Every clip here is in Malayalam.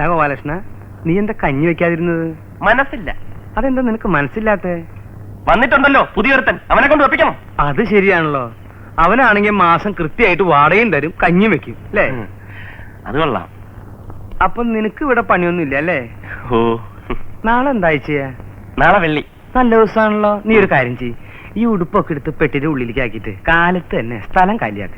ഗോപാലകൃഷ്ണ, നീ എന്താ കഞ്ഞി വെക്കാതിരുന്നത്? മനസ്സില്ല. അതെന്താ നിനക്ക് മനസ്സില്ലാത്ത? വന്നിട്ടുണ്ടല്ലോ പുതിയൊരുത്തൻ, അവനെ കൊണ്ട് വെപ്പിക്കണം. അത് ശരിയാണല്ലോ. അവനാണെങ്കിൽ മാസം കൃത്യമായിട്ട് വാടകയും തരും, കഞ്ഞി വെക്കും അല്ലേ? അത് കൊള്ളാം. അപ്പൊ നിനക്ക് ഇവിടെ പണിയൊന്നും ഇല്ല അല്ലേ? ഓ, നാളെ എന്താ ചെയ്യാ? നാളെ വെള്ളി. നല്ല ദിവസമാണല്ലോ. നീ ഒരു കാര്യം ചെയ്യ്, ഈ ഉടുപ്പൊക്കെ എടുത്ത് പെട്ടിന്റെ ഉള്ളിലേക്ക് ആക്കിയിട്ട് കാലത്ത് തന്നെ സ്ഥലം കാലിയാക്ക.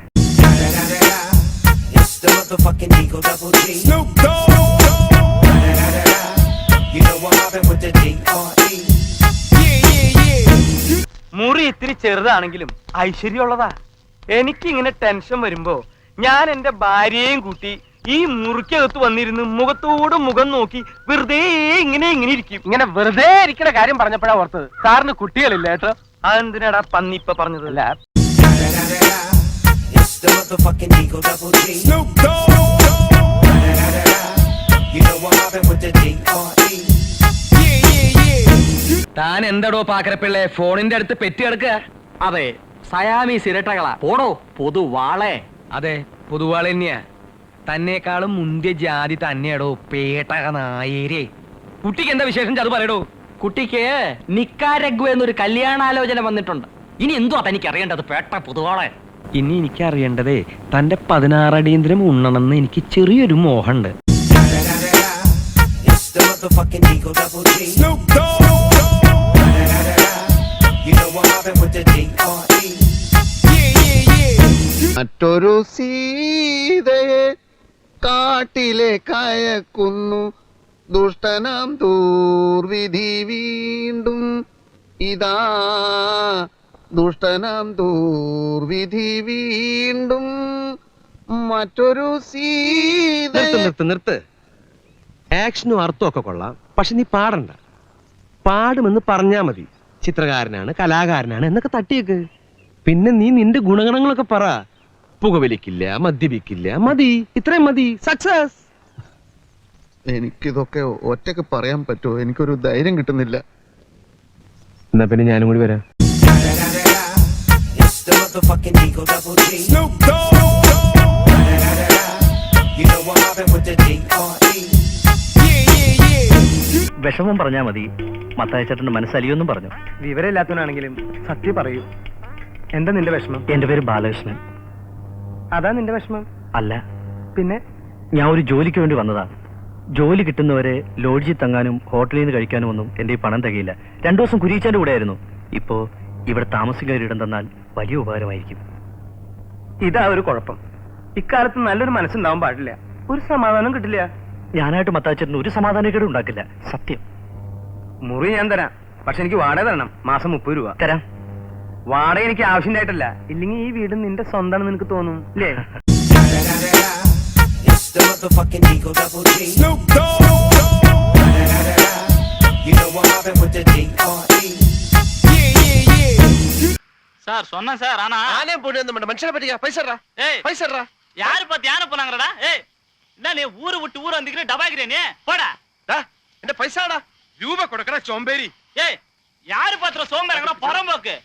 മുറി ഇത്തിരി ചെറുതാണെങ്കിലും ഐശ്വര്യമുള്ളതാ. എനിക്കിങ്ങനെ ടെൻഷൻ വരുമ്പോ ഞാൻ എന്റെ ഭാര്യയെയും കൂട്ടി ഈ മുറിക്കകത്ത് വന്നിരുന്ന് മുഖത്തോട് മുഖം നോക്കി വെറുതെ ഇങ്ങനെ ഇരിക്കും. ഇങ്ങനെ വെറുതെ ഇരിക്കുന്ന കാര്യം പറഞ്ഞപ്പോഴാ ഓർത്തത്, സാറിന് കുട്ടികളില്ല കേട്ടോ. അതെന്തിനാടാ പന്നി ഇപ്പൊ പറഞ്ഞതല്ല? താൻ എന്തടോ പാക്കരപ്പിള്ളേ ഫോണിന്റെ അടുത്ത് പെറ്റി കിടക്കുക? അതെ, സയാമീസ് ഇരട്ടകളാ. പോടോ പൊതുവാളെ. അതെ, പൊതുവാള് തന്നെയാ. തന്നെക്കാളും മുന്തിയ ജാതി തന്നെയാടോ പേട്ടക നായേരേ. കുട്ടിക്ക് എന്താ വിശേഷം അത് പറയടോ. കുട്ടിക്ക് നിക്കാരഗ്വ എന്നൊരു കല്യാണാലോചന വന്നിട്ടുണ്ട്. ഇനി എന്തുവാ തനിക്ക് അറിയേണ്ടത് പേട്ട പൊതുവാളെ? ഇനി എനിക്കറിയേണ്ടതേ തന്റെ 16 അടിയന്തരം ഉണ്ണണമെന്ന് എനിക്ക് ചെറിയൊരു മോഹമുണ്ട്. മറ്റൊരു സീതയെ കാട്ടിലെ കയക്കുന്നു ദുഷ്ടനാം ദൂർവിധി വീണ്ടും. ഇതാ ദുഷ്ടനാം ദൂർവിധി വീണ്ടും മറ്റൊരു സീത. നിർത്ത്. ആക്ഷനും അർത്ഥമൊക്കെ കൊള്ളാം, പക്ഷെ നീ പാടണ്ട. പാടുമെന്ന് പറഞ്ഞാ മതി. ചിത്രകാരനാണ്, കലാകാരനാണ് എന്നൊക്കെ തട്ടിയേക്ക്. പിന്നെ നീ നിന്റെ ഗുണഗണങ്ങളൊക്കെ പറ. പുകവലിക്കില്ല, മദ്യപിക്കില്ല, മതി, ഇത്രയും മതി, സക്സസ്. എനിക്കിതൊക്കെ ഒറ്റക്ക് പറയാൻ പറ്റുമോ? എനിക്കൊരു ധൈര്യം കിട്ടുന്നില്ല. എന്നാ പിന്നെ ഞാനും കൂടി വരാം. വിഷമം പറഞ്ഞാ മതി. മത്തായിച്ചേട്ടന്റെ മനസ്സലിയൊന്നും പറഞ്ഞു. വിവരമില്ലാത്തവനാണെങ്കിലും സത്യം പറയൂ. എന്താ നിന്റെ വിഷമം? എന്റെ പേര് ബാലകൃഷ്ണൻ. അതാ നിന്റെ വിഷമം? അല്ല. പിന്നെ? ഞാൻ ഒരു ജോലിക്ക് വേണ്ടി വന്നതാ. ജോലി കിട്ടുന്നവരെ ലോഡ്ജിൽ തങ്ങാനും ഹോട്ടലിൽ നിന്ന് കഴിക്കാനും ഒന്നും എന്റെ ഈ പണം തികയില്ല. 2 ദിവസം കുരിയിച്ചാന്റെ കൂടെ ആയിരുന്നു. ഇപ്പോ ഇവിടെ താമസിക്കാൻ ഒരിടം തന്നാൽ വലിയ ഉപകാരമായിരിക്കും. ഇതാ ഒരു കുഴപ്പം. ഇക്കാലത്ത് നല്ലൊരു മനസ്സുണ്ടാവാൻ പാടില്ല. ഒരു സമാധാനം കിട്ടില്ല. ഞാനായിട്ട് മത്താച്ചേട്ടന് ഒരു സമാധാനക്കേടും ഉണ്ടാക്കില്ല, സത്യം. മുറി ഞാൻ തരാം, പക്ഷെ എനിക്ക് വാടക തരണം. മാസം 30 രൂപ തരാം. വാടക എനിക്ക് ആവശ്യമായിട്ടല്ല. ഇല്ലെങ്കിൽ ഈ വീട് നിന്റെ സ്വന്തമാണെന്ന് നിനക്ക് തോന്നും അല്ലേ? சார் சொன்னேன் சார். ஆனா ആനയെ പോയിട്ട് എന്ത് മനുഷ്യനെ പറ്റിക്കാ? പൈസ யாரு பார்த்து யானை போனாங்கடா? ஏய், என்ன நீ ஊரு விட்டு ஊர் வந்துக்கிற டபாக்கிறே நீ? போடா. എന്റെ പൈസ രൂപ കൊടുക്കണ ചോമ്പേരി. ஏய், யாரு பாத்துற சோம்பேறங்கடா புறம்போக்கு.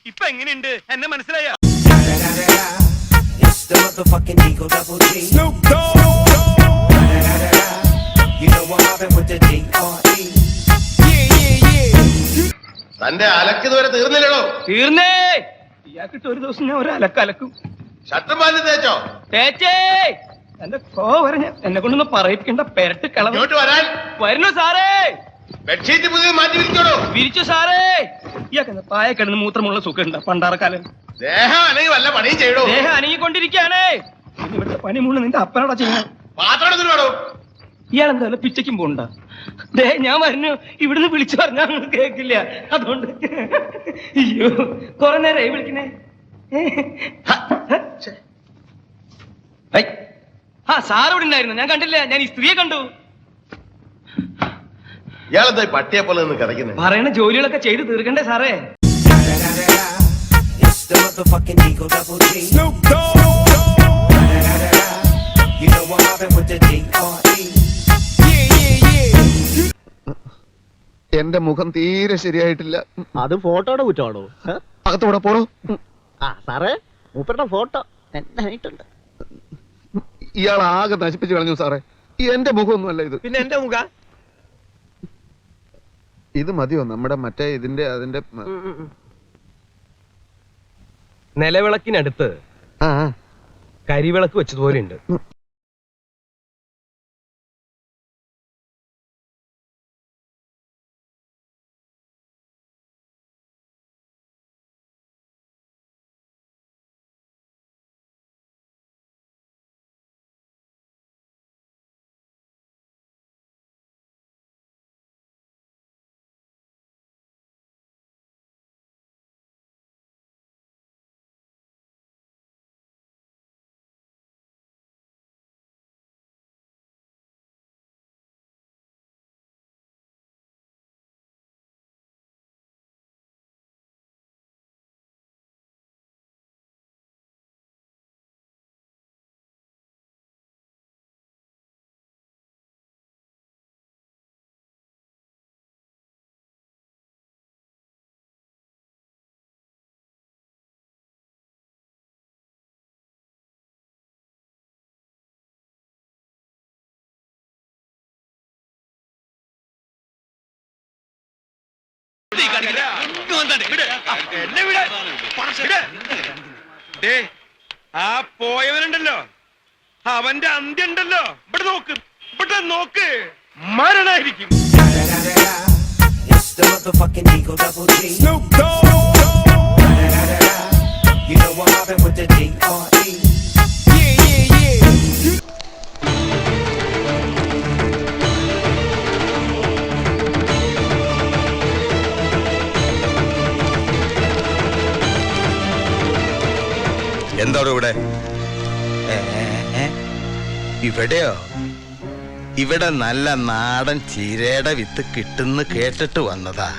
ഇപ്പൊ എങ്ങനെയുണ്ട് എന്നെ മനസ്സിലായ? തന്റെ അലക്ക് ഇതുവരെ തീർന്നില്ലടോ? തീർന്നേ. ഇയാൾക്കിട്ട് ഒരു ദിവസം ഞാൻ ഒരു അലക്കും. ഷർട്ടും പാല് തേച്ചോ? തേച്ചേ. എന്റെ പറഞ്ഞ എന്നെ കൊണ്ടൊന്ന് പറയിപ്പിക്കേണ്ട പെരട്ട് കളവ്. ഇങ്ങോട്ട് വരാൻ. വരുന്നു സാറേ. ബെഡ്ഷീറ്റ് പുതിയ മാറ്റി വിരിച്ചോളൂ. വിരിച്ചു സാറേ. ഇയാൾക്ക് പായ കിടന്ന് മൂത്രമുള്ള സുഖമുണ്ട് പണ്ടാറക്കാലം. ദേഹം അല്ലെങ്കിൽ വല്ല പണിയും ചെയ്യടോ. ദേഹം അനങ്ങിക്കൊണ്ടിരിക്കുകയാണേ. ഇവിടുത്തെ പണി മുഴുവൻ നിന്റെ അപ്പനോടാ ചെയ്യണം. പാത്രം എടുത്തിട്ടോ. ഇയാളെന്തായാലും പിച്ചയ്ക്കും പോണ്ട. ദേ ഞാൻ വരുന്നു. ഇവിടുന്ന് വിളിച്ചു പറഞ്ഞാൽ കേൾക്കില്ല. അതുകൊണ്ട് അയ്യോ കുറെ നേരമായി വിളിക്കണേ. ആ സാർ ഇവിടെ ഉണ്ടായിരുന്നു, ഞാൻ കണ്ടില്ല. ഞാൻ ഈ സ്ത്രീയെ കണ്ടു. ഇയാളെന്താ പട്ടിയെ പോലെ നിന്ന് കിടക്കുന്നത്? പറയണ ജോലികളൊക്കെ ചെയ്ത് തീർക്കണ്ടേ സാറേ? എന്റെ മുഖം തീരെ ശരിയായിട്ടില്ല. അത് ഫോട്ടോയുടെ കുറ്റമാണോ? അകത്തോടെ പോടോ. ആ സാറേ, മൂപ്പരുടെ ഫോട്ടോ എന്തായിട്ടുണ്ട്? ഇയാൾ ആകെ നശിപ്പിച്ചു കളഞ്ഞു സാറേ. എന്റെ മുഖമൊന്നുമല്ല ഇത്. പിന്നെ എന്റെ മുഖ ഇത് മതിയോ നമ്മുടെ മറ്റേ ഇതിന്റെ അതിന്റെ നിലവിളക്കിനടുത്ത് ആ കരിവിളക്ക് വെച്ചതുപോലെ ഉണ്ട്. ആ പോയവനുണ്ടല്ലോ, അവന്റെ അന്ത്യം ഉണ്ടല്ലോ. ഇവിടെ നോക്ക്, ഇവിടെ നോക്ക്, മരണായിരിക്കും. എന്താണ് ഇവിടെ? ഇവിടെയോ? ഇവിടെ നല്ല നാടൻ ചീരയുടെ വിത്ത് കിട്ടുന്ന് കേട്ടിട്ട് വന്നതാ.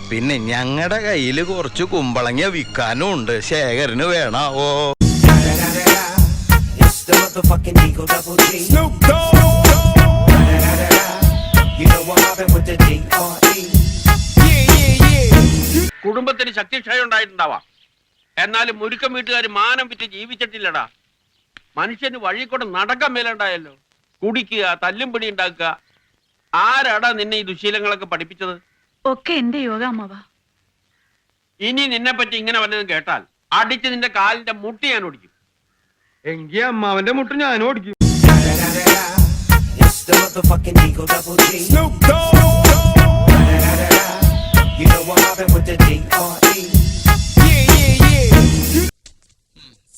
പിന്നെ ഞങ്ങളുടെ കയ്യില് കുറച്ച് കുമ്പളങ്ങ വിൽക്കാനും ഉണ്ട്. ശേഖരന് വേണാവോ? കുടുംബത്തിന് ശക്തിക്ഷയം ഉണ്ടായിട്ടുണ്ടാവാം, എന്നാലും മുരുക്കം വീട്ടുകാർ മാനം വിറ്റ് ജീവിച്ചിട്ടില്ലടാ. മനുഷ്യന് വഴി കൂടെ നടക്കാൻ മേലുണ്ടായല്ലോ. കുടിക്കുക, തല്ലും പിടി ഉണ്ടാക്കുക. ആരാടാ നിന്നെ ഈ ദുശീലങ്ങളൊക്കെ പഠിപ്പിച്ചത്? ഒക്കെ എന്റെ യോഗ അമ്മവ. ഇനി നിന്നെ പറ്റി ഇങ്ങനെ വല്ലതും കേട്ടാൽ അടിച്ച് നിന്റെ കാലിന്റെ മുട്ടി ഞാൻ ഓടിക്കും. എങ്കി അമ്മാവന്റെ മുട്ട് ഞാനും ഓടിക്കും.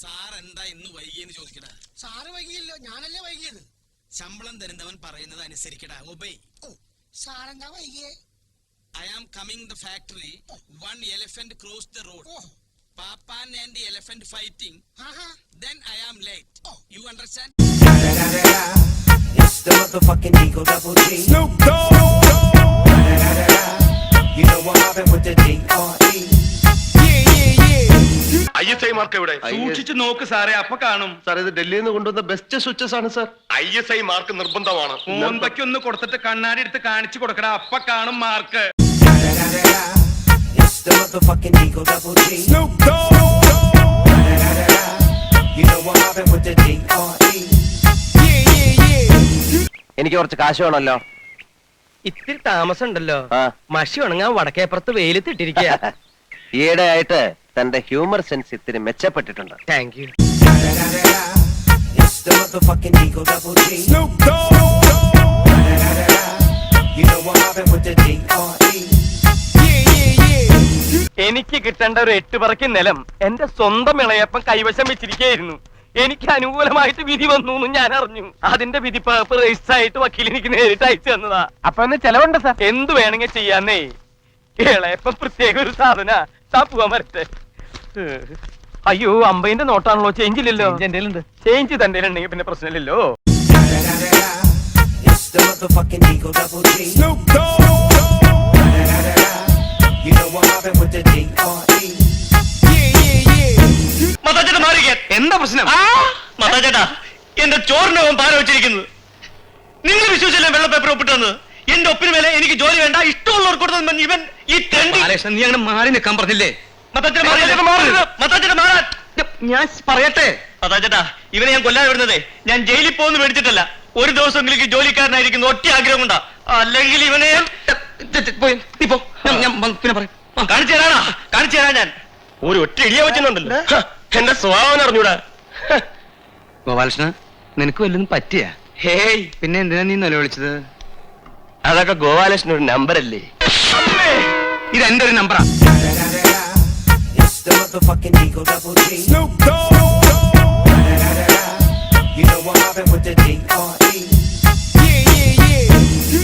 സാറെന്താ ഇന്ന് വൈകിയെന്ന് ചോദിക്കടാ. സാറ് വൈകിയല്ലോ, ഞാനല്ലേ വൈകിയത്. ശമ്പളം തരുന്നവൻ പറയുന്നത് അനുസരിക്കടാ. ഒബേ. ഓ, സാറെന്താ വൈകിയേ? I am coming the factory. One elephant crossed the road. Papan and the elephant fighting. Then I am late. You understand? It's the motherfucking Eagle Double G. Snoop Dogg. You know what happened with the D.R.E. ISI mark എവിടെ? സൂക്ഷിച്ചു നോക്ക് സാറേ, അപ്പൊ കാണും. സാർ ഇത് ഡൽഹിയിൽ നിന്ന് കൊണ്ടുവന്ന ബെസ്റ്റ് സ്വിച്ചസ് ആണ് സാർ. ISI മാർക്ക് നിർബന്ധമാണ്. മോന്തയ്ക്കൊന്ന് കൊടുത്തിട്ട് കണ്ണാടി എടുത്ത് കാണിച്ചു കൊടുക്കടാ, അപ്പൊ കാണും മാർക്ക്. എനിക്ക് കുറച്ച് കാശ് വേണമല്ലോ. ഇത്തിരി താമസം ഉണ്ടല്ലോ. മഷി ഉണങ്ങാൻ വടക്കേപ്പുറത്ത് വെയിലത്തിട്ടിരിക്കുക. ഈയിടെ ആയിട്ട് തന്റെ ഹ്യൂമർ സെൻസ് ഇത്തിരി മെച്ചപ്പെട്ടിട്ടുണ്ട്. Thank you. എനിക്ക് കിട്ടേണ്ട ഒരു 8 പറക്കി നിലം എന്റെ സ്വന്തം ഇളയപ്പം കൈവശം വെച്ചിരിക്കുകയായിരുന്നു. എനിക്ക് അനുകൂലമായിട്ട് വിധി വന്നു എന്ന് ഞാൻ അറിഞ്ഞു. അതിന്റെ വിധി പേപ്പർ രജിസ്റ്റർ ആയിട്ട് വക്കീൽ എനിക്ക് നേരിട്ട് അയച്ചു തന്നതാ. അപ്പൊ എന്ന് ചെലവുണ്ട് സാർ. എന്ത് വേണമെങ്കിൽ ചെയ്യാന്നേ. ഇളയപ്പം പ്രത്യേക ഒരു സാധന. പോവാൻ വരട്ടെ. അയ്യോ, 50ന്റെ നോട്ടാണല്ലോ, ചേഞ്ച് ഇല്ലല്ലോ. ചേഞ്ച് തന്റെ ഉണ്ടെങ്കിൽ പിന്നെ പ്രശ്നമില്ലല്ലോ. എന്താ പ്രശ്നം? ചേട്ടാ, എന്റെ ചോറിനകം പാര വെച്ചിരിക്കുന്നത്. നിങ്ങൾ വിശ്വസിച്ചല്ലേ വെള്ള പേപ്പർ ഒപ്പിട്ടെന്ന്? എന്റെ ഒപ്പിന് മേലെ എനിക്ക് ജോലി വേണ്ട, ഇഷ്ടമുള്ളവർക്ക് കൊടുത്തത് ഇവൻ ഈ തെണ്ടി. ബാലകൃഷ്ണൻ, നീ അങ്ങനെ മാറി നിൽക്കാൻ പറഞ്ഞില്ലേ? മത്താച്ചേട്ടാ, മാറാൻ. ഞാൻ പറയട്ടെ. മത്താച്ചേട്ടാ, ഇവനെ ഞാൻ കൊല്ലാതെ വിടുന്നതേ ഞാൻ ജയിലിൽ പോകുന്നു മേടിച്ചിട്ടല്ല, ഒരു ദിവസമെങ്കിലും ജോലിക്കാരനായിരിക്കുന്നു ഒറ്റ ആഗ്രഹം കൊണ്ടാ. അല്ലെങ്കിൽ ഇവനെ പിന്നെ പറയാം. കാണിച്ചു തരാനാ ഞാൻ. ഒരു ഒറ്റ ഇടിയ വെച്ചിട്ടുണ്ടല്ലോ, എന്റെ സ്വഭാവം അറിഞ്ഞൂടാ. ഗോപാലകൃഷ്ണ, നിനക്ക് വല്ലതും പറ്റിയ? ഹേയ്, പിന്നെ എന്തിനാ നീ നിലവിളിച്ചത്? അതൊക്കെ ഗോപാലകൃഷ്ണൻ ഒരു നമ്പർ അല്ലേ? ഇത് എന്റെ ഒരു നമ്പറാ. You know I'm mobbing with the D.R.E.